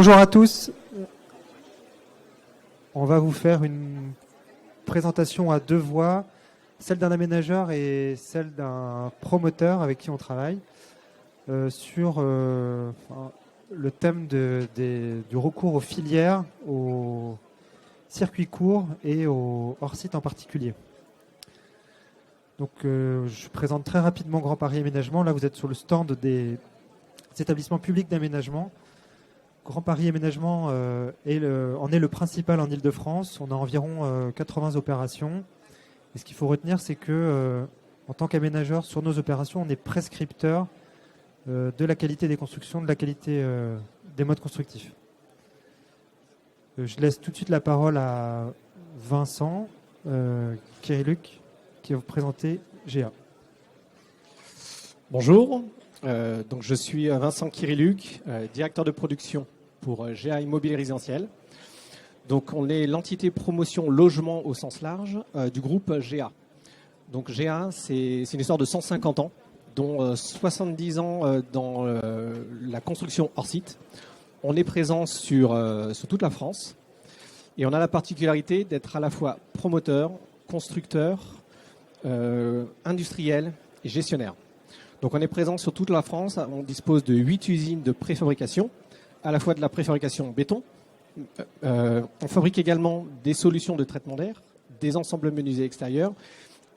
Bonjour à tous. On va vous faire une présentation à deux voix, celle d'un aménageur et celle d'un promoteur avec qui on travaille, sur le thème du recours aux filières, aux circuits courts et aux hors-site en particulier. Donc, je présente très rapidement Grand Paris Aménagement. Là, vous êtes sur le stand des établissements publics d'aménagement. Grand Paris Aménagement en est le principal en Ile-de-France. On a environ 80 opérations. Et ce qu'il faut retenir, c'est que en tant qu'aménageur, sur nos opérations, on est prescripteur de la qualité des constructions, de la qualité des modes constructifs. Je laisse tout de suite la parole à Vincent Kiriluc, qui va vous présenter GA. Bonjour, donc je suis Vincent Kiriluc, directeur de production pour GA Immobilier Résidentiel. Donc on est l'entité promotion logement au sens large du groupe GA. Donc GA, c'est une histoire de 150 ans, dont 70 ans dans la construction hors site. On est présent sur toute la France et on a la particularité d'être à la fois promoteur, constructeur, industriel et gestionnaire. Donc on est présent sur toute la France, on dispose de 8 usines de préfabrication, à la fois de la préfabrication béton. On fabrique également des solutions de traitement d'air, des ensembles menuisés extérieurs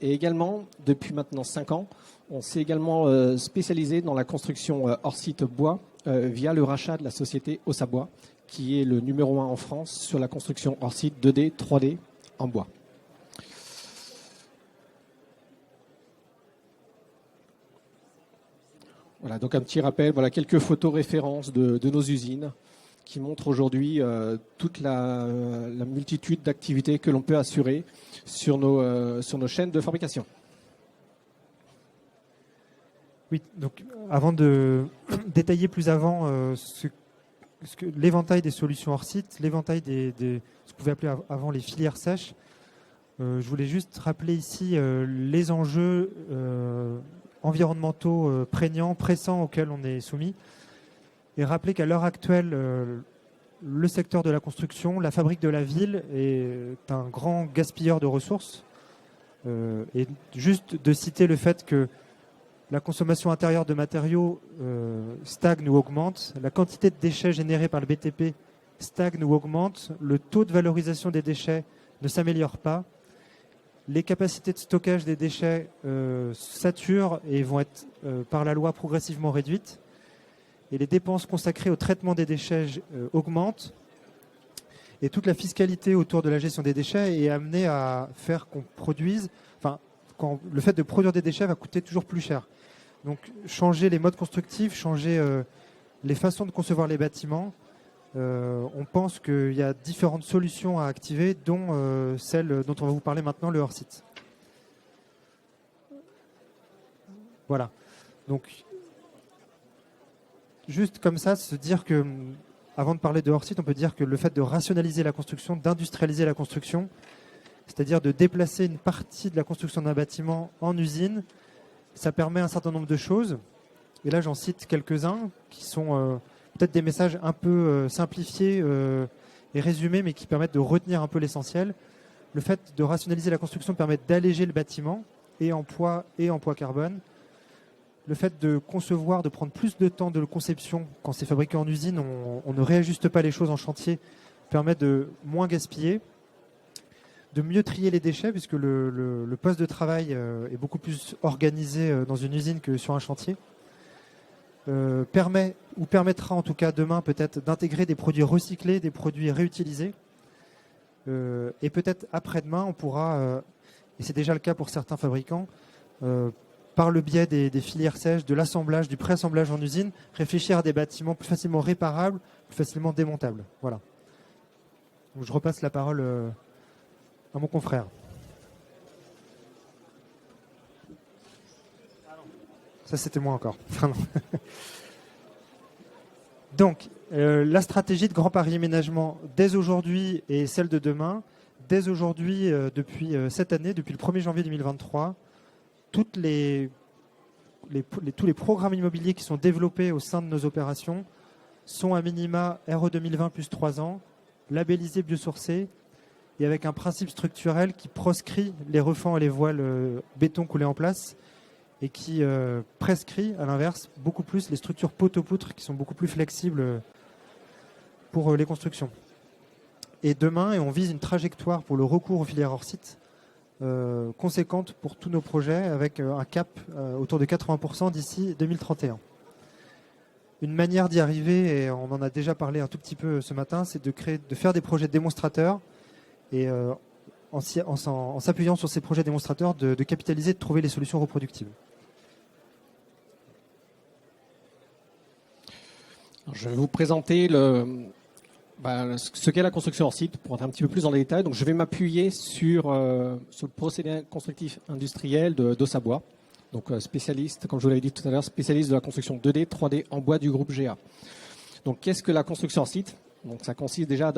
et également, depuis maintenant 5 ans, on s'est également spécialisé dans la construction hors site bois via le rachat de la société Ossabois, qui est le numéro 1 en France sur la construction hors site 2D, 3D en bois. Voilà, donc un petit rappel, voilà quelques photos références de nos usines qui montrent aujourd'hui toute la multitude d'activités que l'on peut assurer sur nos chaînes de fabrication. Oui, donc avant de détailler plus avant l'éventail des solutions hors site, l'éventail ce que vous pouvez appeler avant les filières sèches, je voulais juste rappeler ici les enjeux environnementaux prégnants, pressants auxquels on est soumis, et rappeler qu'à l'heure actuelle, le secteur de la construction, la fabrique de la ville est un grand gaspilleur de ressources. Et juste de citer le fait que la consommation intérieure de matériaux stagne ou augmente, la quantité de déchets générés par le BTP stagne ou augmente, le taux de valorisation des déchets ne s'améliore pas, les capacités de stockage des déchets saturent et vont être par la loi progressivement réduites, et les dépenses consacrées au traitement des déchets augmentent, et toute la fiscalité autour de la gestion des déchets est amenée à faire qu'on produise, le fait de produire des déchets va coûter toujours plus cher. Donc changer les modes constructifs, changer les façons de concevoir les bâtiments, on pense qu'il y a différentes solutions à activer, dont celle dont on va vous parler maintenant, le hors-site. Voilà. Donc, juste comme ça, se dire que, avant de parler de hors-site, on peut dire que le fait de rationaliser la construction, d'industrialiser la construction, c'est-à-dire de déplacer une partie de la construction d'un bâtiment en usine, ça permet un certain nombre de choses. Et là, j'en cite quelques-uns qui sont peut-être des messages un peu simplifiés et résumés, mais qui permettent de retenir un peu l'essentiel. Le fait de rationaliser la construction permet d'alléger le bâtiment, et en poids carbone. Le fait de concevoir, de prendre plus de temps de conception quand c'est fabriqué en usine, on ne réajuste pas les choses en chantier, permet de moins gaspiller, de mieux trier les déchets, puisque le poste de travail est beaucoup plus organisé dans une usine que sur un chantier. Permettra en tout cas demain peut-être d'intégrer des produits recyclés, des produits réutilisés. Et peut-être après-demain, on pourra, et c'est déjà le cas pour certains fabricants, par le biais des filières sèches, de l'assemblage, du pré-assemblage en usine, réfléchir à des bâtiments plus facilement réparables, plus facilement démontables. Voilà. Donc, je repasse la parole à mon confrère. Ça, c'était moi encore. Donc, la stratégie de Grand Paris Aménagement dès aujourd'hui et celle de demain. Dès aujourd'hui, depuis cette année, depuis le 1er janvier 2023, tous les programmes immobiliers qui sont développés au sein de nos opérations sont à minima RE 2020 plus 3 ans, labellisés biosourcés et avec un principe structurel qui proscrit les refends et les voiles béton coulés en place et qui prescrit, à l'inverse, beaucoup plus les structures poteau-poutre qui sont beaucoup plus flexibles pour les constructions. Et demain, et on vise une trajectoire pour le recours aux filières hors site conséquente pour tous nos projets avec un cap autour de 80% d'ici 2031. Une manière d'y arriver, et on en a déjà parlé un tout petit peu ce matin, c'est de faire des projets démonstrateurs et en s'appuyant sur ces projets démonstrateurs de capitaliser, de trouver les solutions reproductibles. Alors, je vais vous présenter ce qu'est la construction hors site pour entrer un petit peu plus dans les détails. Donc, je vais m'appuyer sur le procédé constructif industriel d'Ossabois. Donc, spécialiste, comme je vous l'avais dit tout à l'heure, spécialiste de la construction 2D, 3D en bois du groupe GA. Donc, qu'est-ce que la construction hors site ? Donc, ça consiste déjà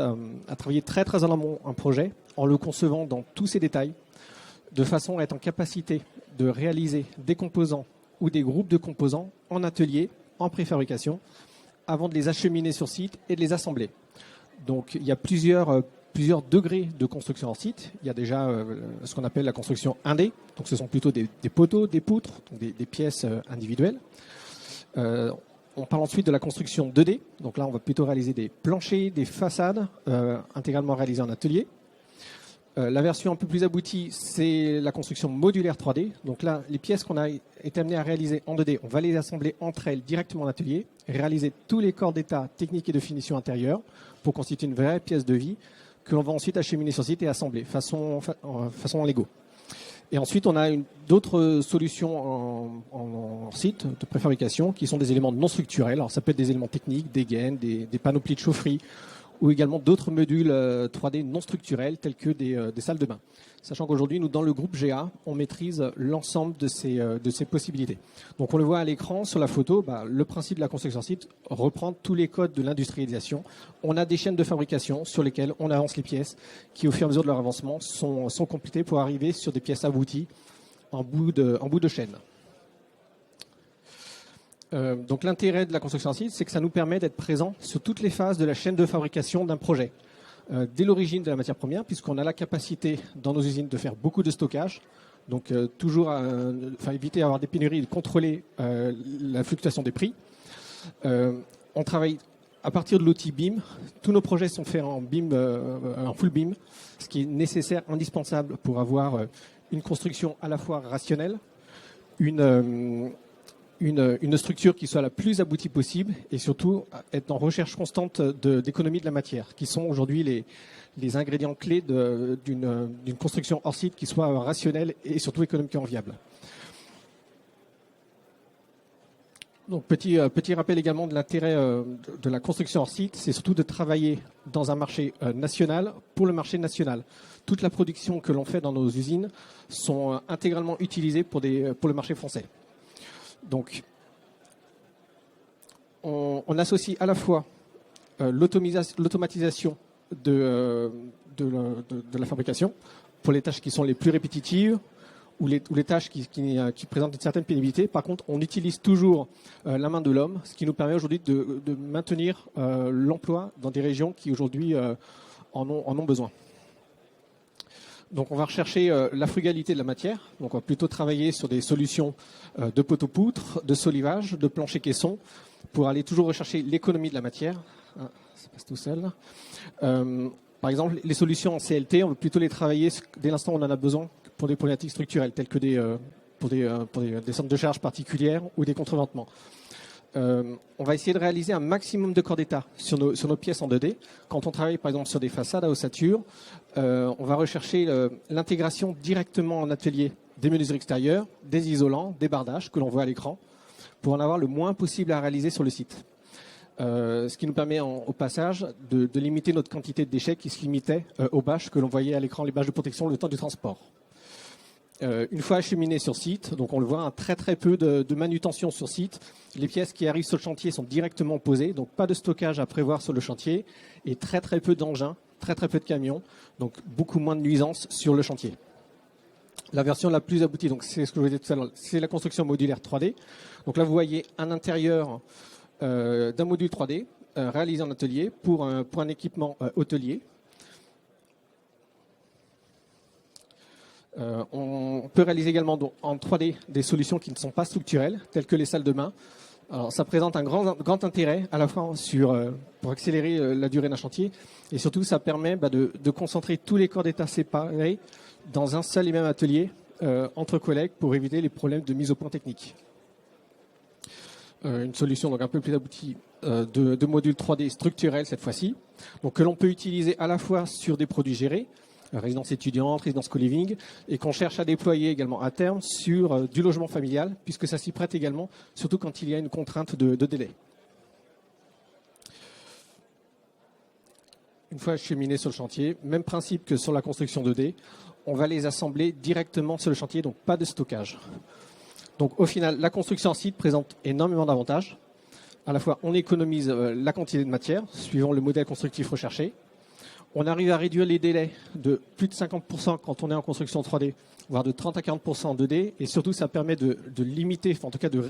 à travailler très très en amont un projet, en le concevant dans tous ses détails, de façon à être en capacité de réaliser des composants ou des groupes de composants en atelier, en préfabrication, avant de les acheminer sur site et de les assembler. Donc, il y a plusieurs degrés de construction hors site. Il y a déjà ce qu'on appelle la construction 1D. Donc, ce sont plutôt des poteaux, des poutres, donc des pièces individuelles. On parle ensuite de la construction 2D. Donc là, on va plutôt réaliser des planchers, des façades intégralement réalisées en atelier. La version un peu plus aboutie, c'est la construction modulaire 3D. Donc là, les pièces qu'on a été amené à réaliser en 2D, on va les assembler entre elles directement en atelier, réaliser tous les corps d'état techniques et de finition intérieure pour constituer une vraie pièce de vie que l'on va ensuite acheminer sur site et assembler façon en Lego. Et ensuite, on a d'autres solutions en site de préfabrication qui sont des éléments non structurels. Alors, ça peut être des éléments techniques, des gaines, des panoplies de chaufferie, ou également d'autres modules 3D non structurels tels que des salles de bain. Sachant qu'aujourd'hui, nous, dans le groupe GA, on maîtrise l'ensemble de ces possibilités. Donc, on le voit à l'écran, sur la photo, le principe de la construction site reprend tous les codes de l'industrialisation. On a des chaînes de fabrication sur lesquelles on avance les pièces qui, au fur et à mesure de leur avancement, sont complétées pour arriver sur des pièces abouties en bout de chaîne. Donc l'intérêt de la construction en site, c'est que ça nous permet d'être présents sur toutes les phases de la chaîne de fabrication d'un projet. Dès l'origine de la matière première, puisqu'on a la capacité dans nos usines de faire beaucoup de stockage, donc toujours éviter d'avoir des pénuries et de contrôler la fluctuation des prix. On travaille à partir de l'outil BIM. Tous nos projets sont faits en BIM, en full BIM, ce qui est nécessaire, indispensable pour avoir une construction à la fois rationnelle, une structure qui soit la plus aboutie possible et surtout être en recherche constante d'économie de la matière, qui sont aujourd'hui les ingrédients clés d'une construction hors site qui soit rationnelle et surtout économiquement viable. Donc petit rappel également de l'intérêt de la construction hors site, c'est surtout de travailler dans un marché national pour le marché national. Toute la production que l'on fait dans nos usines sont intégralement utilisées pour le marché français. Donc, on associe à la fois l'automatisation de la fabrication pour les tâches qui sont les plus répétitives ou les tâches qui présentent une certaine pénibilité. Par contre, on utilise toujours la main de l'homme, ce qui nous permet aujourd'hui de maintenir l'emploi dans des régions qui aujourd'hui en ont besoin. Donc on va rechercher la frugalité de la matière. Donc on va plutôt travailler sur des solutions de poteau-poutre, de solivage, de plancher-caisson, pour aller toujours rechercher l'économie de la matière. Ah, ça passe tout seul. Par exemple, les solutions en CLT, on va plutôt les travailler dès l'instant où on en a besoin pour des problématiques structurelles, telles que pour des centres de charge particulières ou des contreventements. On va essayer de réaliser un maximum de corps d'état sur nos pièces en 2D. Quand on travaille par exemple sur des façades à ossature, on va rechercher l'intégration directement en atelier des menuiseries extérieures, des isolants, des bardages que l'on voit à l'écran, pour en avoir le moins possible à réaliser sur le site. Ce qui nous permet au passage de limiter notre quantité de déchets qui se limitait aux bâches que l'on voyait à l'écran, les bâches de protection le temps du transport. Une fois acheminées sur site, donc on le voit, très très peu de manutention sur site. Les pièces qui arrivent sur le chantier sont directement posées, donc pas de stockage à prévoir sur le chantier et très très peu d'engins, très très peu de camions, donc beaucoup moins de nuisances sur le chantier. La version la plus aboutie, donc c'est ce que je vous disais tout à l'heure, c'est la construction modulaire 3D. Donc là vous voyez un intérieur d'un module 3D réalisé en atelier pour un équipement hôtelier. On peut réaliser également en 3D des solutions qui ne sont pas structurelles, telles que les salles de bain. Alors, ça présente un grand intérêt à la fois pour accélérer la durée d'un chantier, et surtout ça permet de concentrer tous les corps d'état séparés dans un seul et même atelier entre collègues pour éviter les problèmes de mise au point technique. Une solution donc un peu plus aboutie de modules 3D structurels cette fois-ci, donc que l'on peut utiliser à la fois sur des produits gérés, résidence étudiante, résidence co-living, et qu'on cherche à déployer également à terme sur du logement familial, puisque ça s'y prête également, surtout quand il y a une contrainte de délai. Une fois cheminé sur le chantier, même principe que sur la construction 2D, on va les assembler directement sur le chantier, donc pas de stockage. Donc au final, la construction en site présente énormément d'avantages. À la fois, on économise la quantité de matière, suivant le modèle constructif recherché. On arrive à réduire les délais de plus de 50% quand on est en construction 3D, voire de 30 à 40% en 2D. Et surtout, ça permet de limiter, en tout cas de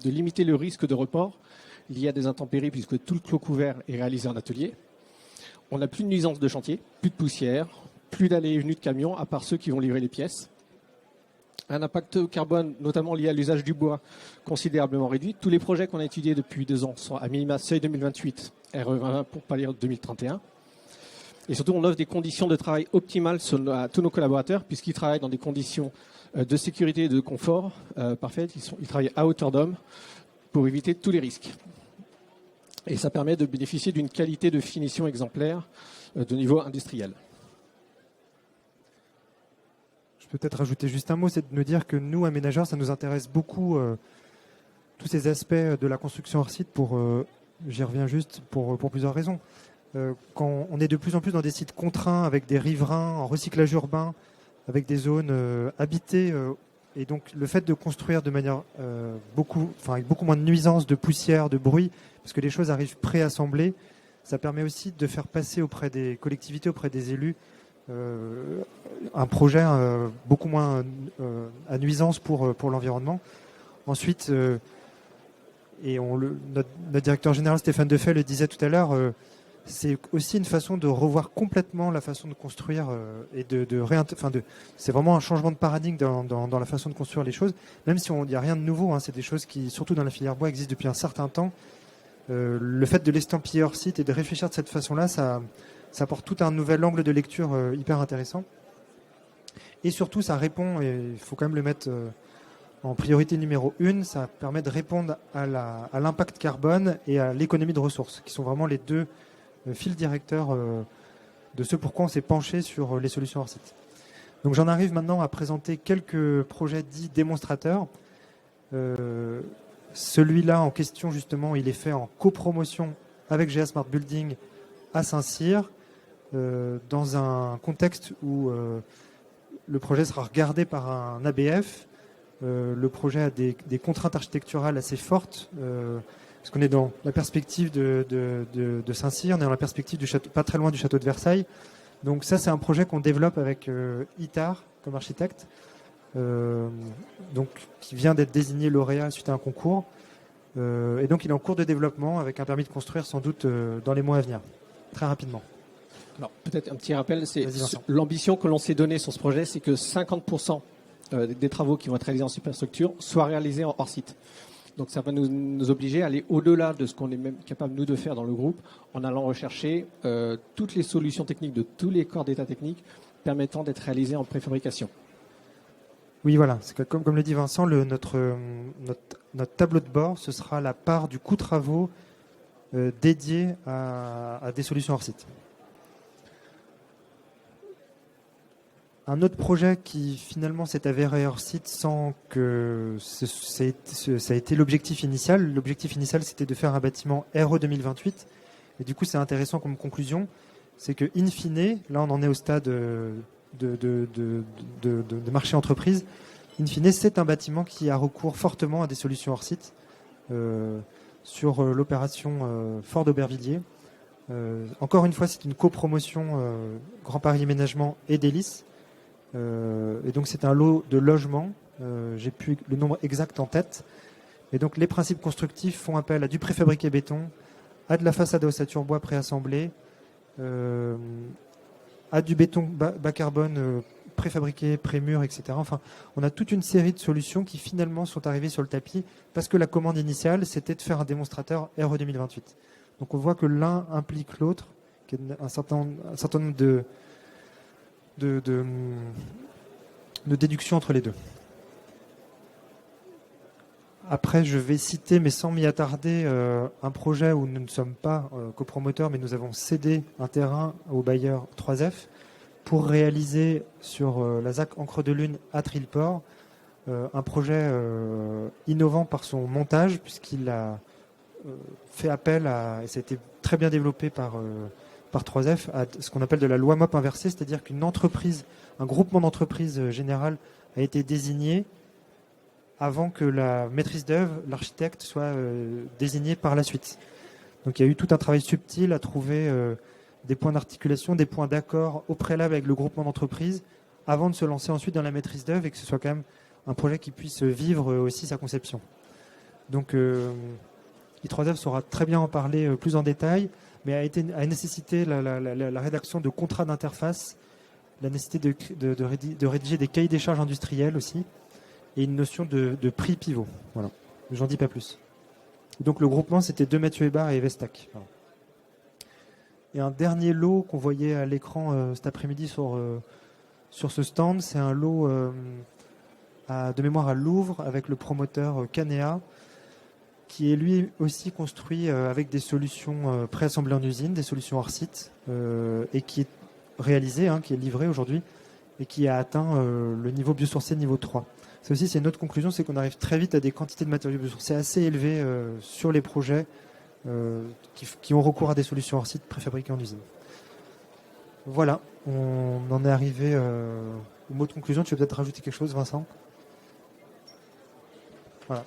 limiter le risque de report lié à des intempéries, puisque tout le clos couvert est réalisé en atelier. On n'a plus de nuisance de chantier, plus de poussière, plus d'allées et venues de camions, à part ceux qui vont livrer les pièces. Un impact carbone, notamment lié à l'usage du bois, considérablement réduit. Tous les projets qu'on a étudiés depuis 2 ans sont à minima seuil 2028, RE20 pour pas dire 2031. Et surtout, on offre des conditions de travail optimales à tous nos collaborateurs, puisqu'ils travaillent dans des conditions de sécurité et de confort parfaites. Ils travaillent à hauteur d'homme pour éviter tous les risques. Et ça permet de bénéficier d'une qualité de finition exemplaire de niveau industriel. Je peux peut-être rajouter juste un mot, c'est de nous dire que nous, aménageurs, ça nous intéresse beaucoup, tous ces aspects de la construction hors site, j'y reviens juste, pour plusieurs raisons. Quand on est de plus en plus dans des sites contraints, avec des riverains, en recyclage urbain, avec des zones habitées, et donc le fait de construire de manière avec beaucoup moins de nuisances, de poussière, de bruit, parce que les choses arrivent préassemblées, ça permet aussi de faire passer auprès des collectivités, auprès des élus, un projet beaucoup moins à nuisance pour l'environnement. Ensuite, notre directeur général Stéphane Defay le disait tout à l'heure, c'est aussi une façon de revoir complètement la façon de construire et c'est vraiment un changement de paradigme dans la façon de construire les choses, même si il n'y a rien de nouveau, hein, c'est des choses qui, surtout dans la filière bois, existent depuis un certain temps. Le fait de l'estampiller hors site et de réfléchir de cette façon-là, ça apporte tout un nouvel angle de lecture hyper intéressant. Et surtout, ça répond, et il faut quand même le mettre en priorité numéro 1, ça permet de répondre à l'impact carbone et à l'économie de ressources, qui sont vraiment les deux fil directeur de ce pourquoi on s'est penché sur les solutions hors site. Donc j'en arrive maintenant à présenter quelques projets dits démonstrateurs. Celui-là en question, justement, il est fait en copromotion avec GA Smart Building à Saint-Cyr, dans un contexte où le projet sera regardé par un ABF. Le projet a des contraintes architecturales assez fortes, parce qu'on est dans la perspective de Saint-Cyr, on est dans la perspective du château, pas très loin du château de Versailles. Donc ça, c'est un projet qu'on développe avec ITAR comme architecte, donc qui vient d'être désigné lauréat suite à un concours. Et donc il est en cours de développement avec un permis de construire sans doute dans les mois à venir, très rapidement. Alors peut-être un petit rappel, c'est l'ambition que l'on s'est donnée sur ce projet, c'est que 50% des travaux qui vont être réalisés en superstructure soient réalisés en hors site. Donc ça va nous obliger à aller au-delà de ce qu'on est même capable, nous, de faire dans le groupe, en allant rechercher toutes les solutions techniques de tous les corps d'état techniques permettant d'être réalisés en préfabrication. Oui, voilà. C'est comme le dit Vincent, notre tableau de bord, ce sera la part du coût travaux dédié à des solutions hors site. Un autre projet qui finalement s'est avéré hors site sans que ça a été l'objectif initial. L'objectif initial, c'était de faire un bâtiment RE 2028. Et du coup, c'est intéressant comme conclusion, c'est que in fine, là on en est au stade de marché entreprise. In fine, c'est un bâtiment qui a recours fortement à des solutions hors site sur l'opération Fort d'Aubervilliers. Encore une fois, c'est une copromotion Grand Paris Aménagement et Délices. Et donc c'est un lot de logements, j'ai plus le nombre exact en tête, et donc les principes constructifs font appel à du préfabriqué béton, a de la façade à ossature bois préassemblée, a du béton bas carbone préfabriqué, pré-mur, etc. Enfin, on a toute une série de solutions qui finalement sont arrivées sur le tapis parce que la commande initiale, c'était de faire un démonstrateur RE 2028. Donc on voit que l'un implique l'autre, qu'il y a un certain nombre de déductions entre les deux. Après, je vais citer, mais sans m'y attarder, un projet où nous ne sommes pas copromoteurs, mais nous avons cédé un terrain au bailleur 3F pour réaliser sur la ZAC Encre de Lune à Trilport un projet innovant par son montage, puisqu'il a fait appel à, et ça a été très bien développé par 3F, à ce qu'on appelle de la loi MOP inversée, c'est-à-dire qu'une entreprise, un groupement d'entreprises générales a été désigné avant que la maîtrise d'œuvre, l'architecte, soit désigné par la suite. Donc il y a eu tout un travail subtil à trouver des points d'articulation, des points d'accord au préalable avec le groupement d'entreprises, avant de se lancer ensuite dans la maîtrise d'œuvre et que ce soit quand même un projet qui puisse vivre aussi sa conception. Donc I3F saura très bien en parler plus en détail, mais a nécessité la rédaction de contrats d'interface, la nécessité de rédiger des cahiers des charges industriels aussi, et une notion de prix pivot. Voilà. J'en dis pas plus. Donc le groupement, c'était de Mathieu Hébard et Vestac. Voilà. Et un dernier lot qu'on voyait à l'écran cet après-midi sur ce stand, c'est un lot de mémoire à Louvre avec le promoteur Canea, qui est lui aussi construit avec des solutions préassemblées en usine, des solutions hors site, et qui est réalisé, qui est livré aujourd'hui, et qui a atteint le niveau biosourcé niveau 3. Ça aussi, c'est une autre conclusion, c'est qu'on arrive très vite à des quantités de matériaux biosourcés assez élevées sur les projets qui ont recours à des solutions hors site préfabriquées en usine. Voilà, on en est arrivé au mot de conclusion. Tu veux peut-être rajouter quelque chose, Vincent ? Voilà.